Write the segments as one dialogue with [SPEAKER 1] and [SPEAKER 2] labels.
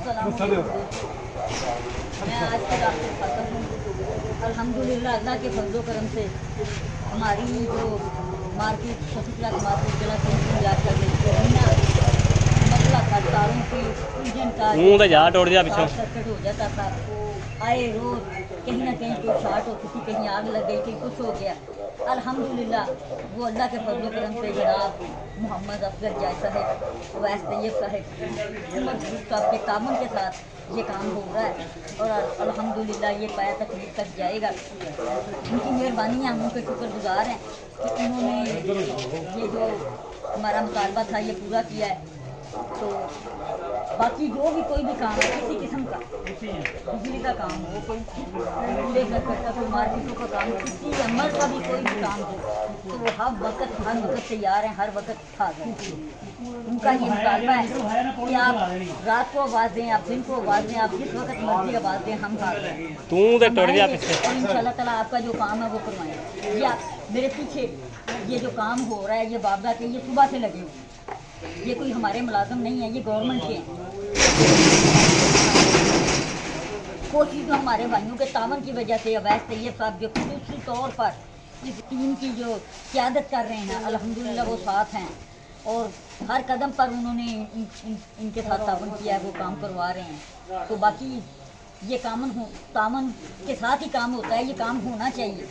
[SPEAKER 1] मैं आज तक आपको खाता हूँ। अल्हम्दुलिल्लाह अल्लाह के फजलो करम से हमारी जो मार्केट शफीला मार्केट जिला के इलाज कर गई मसला था तारों की इंजन का सर्किट हो जाता था। आए रोज कहीं ना कहीं कोई शॉर्ट होती थी, कहीं आग लग गई थी, कुछ हो गया। अल्हम्दुलिल्लाह वो अल्लाह के फजलो करम से जनाब मोहम्मद अफजल जाय साहब, वैस तैयब साहब, उमर साहब के तामन के साथ ये काम हो रहा है और अल्हम्दुलिल्लाह ये पाया तकलीफ तक जाएगा। उनकी मेहरबानी है, हम उनके शुक्रगुजार हैं कि उन्होंने ये जो हमारा मुतालबा था ये पूरा किया है। तो बाकी जो भी कोई भी काम है किसी किस्म का, बिजली का काम हो, कोई कूड़े करकट का, कोई मार्केटों का काम, किसी अमल का भी कोई भी काम हो तो वो हर वक्त तैयार हैं, हर वक्त हाजिर हैं। उनका ये मुतालबा है कि आप रात को आवाज़ दें, आप दिन को आवाज़ दें, आप जिस वक्त मर्जी आवाज़ दें, हम हाजिर हैं। और इंशाल्लाह ताला आपका जो काम है वो करवाएं। ये आप मेरे पीछे ये जो काम हो रहा है ये बाबा के ये सुबह से लगे हुए, ये कोई हमारे मुलाजम नहीं है, ये गवर्नमेंट के हैं। कोशिश तो हमारे भाइयों के तावन की वजह से अवैस तैयब साहब जो खुसूसी तौर पर इस टीम की जो क़यादत कर रहे हैं, अल्हम्दुलिल्लाह वो साथ हैं और हर कदम पर उन्होंने इनके साथ तावन किया है, वो काम करवा रहे हैं। तो बाकी ये तामन के साथ ही काम होता है, ये काम होना चाहिए।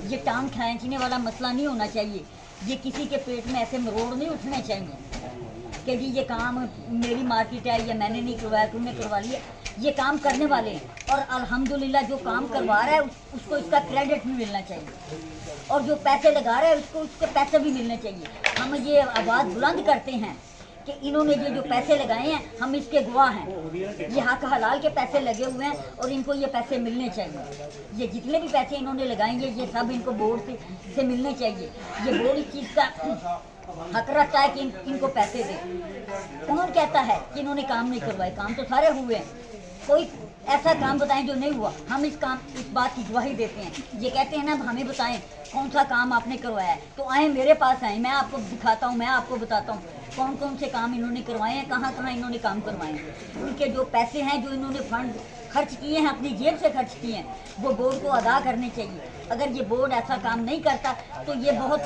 [SPEAKER 1] ये टांग खींचने वाला मसला नहीं होना चाहिए, ये किसी के पेट में ऐसे मरोड़ नहीं उठने चाहिए कि जी ये काम मेरी मार्केट है या मैंने नहीं करवाया, तुमने करवा लिया। ये काम करने वाले हैं और अल्हम्दुलिल्लाह जो काम करवा रहा है उसको इसका क्रेडिट भी मिलना चाहिए और जो पैसे लगा रहा है उसको उसके पैसे भी मिलने चाहिए। हम ये आवाज़ बुलंद करते हैं कि इन्होंने ये जो पैसे लगाए हैं हम इसके गवाह हैं। ये हक हलाल के पैसे लगे हुए हैं और इनको ये पैसे मिलने चाहिए। ये जितने भी पैसे इन्होंने लगाएंगे ये सब इनको बोर्ड से मिलने चाहिए। ये बोर्ड इस चीज़ का हक रखता है कि इनको पैसे दे। कौन कहता है कि इन्होंने काम नहीं करवाए? काम तो सारे हुए हैं। कोई ऐसा काम बताएं जो नहीं हुआ, हम इस बात की गवाही देते हैं। ये कहते हैं ना हमें बताएं कौन सा काम आपने करवाया है, तो आए मेरे पास आए, मैं आपको दिखाता हूँ, मैं आपको बताता हूँ कौन कौन से काम इन्होंने करवाए हैं, कहाँ कहाँ इन्होंने काम करवाए हैं। उनके जो पैसे हैं जो इन्होंने फंड खर्च किए हैं, अपनी जेब से खर्च किए हैं, वो बोर्ड को अदा करने चाहिए। अगर ये बोर्ड ऐसा काम नहीं करता तो ये बहुत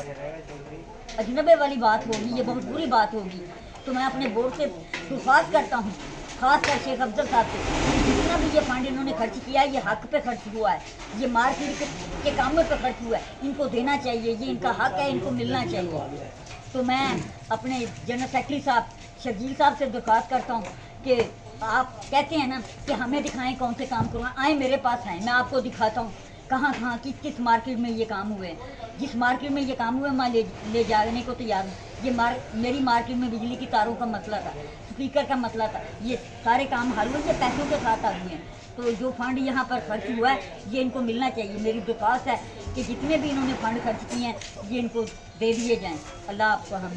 [SPEAKER 1] अजनबे वाली बात होगी, ये बहुत बुरी बात होगी। तो मैं अपने बोर्ड से दरख्वास्त करता हूँ, खासकर शेख अफजल साहब से, जितना भी ये फंड इन्होंने खर्च किया है ये हक पे खर्च हुआ है, ये मार्केट के कामों पे खर्च हुआ है, इनको देना चाहिए, ये इनका हक है, इनको मिलना चाहिए। तो मैं अपने जनरल सेक्रेटरी साहब शकील साहब से दरख्वास्त करता हूँ कि आप कहते हैं ना कि हमें दिखाएं कौन से काम करवाएं, आए मेरे पास आएँ, मैं आपको दिखाता हूँ कहाँ कहाँ किस मार्केट में ये काम हुए हैं। जिस मार्केट में ये काम हुए मैं ले जाने को तैयार हूँ। ये मेरी मार्केट में बिजली की तारों का मसला था, स्पीकर का मसला था, ये सारे काम हल हुए, ये पैसों के साथ आ गए हैं। तो जो फंड यहाँ पर खर्च हुआ है ये इनको मिलना चाहिए। मेरी दरख्वास्त है कि जितने भी इन्होंने फंड खर्च किए हैं ये इनको दे दिए जाएँ। अल्लाह आपको हम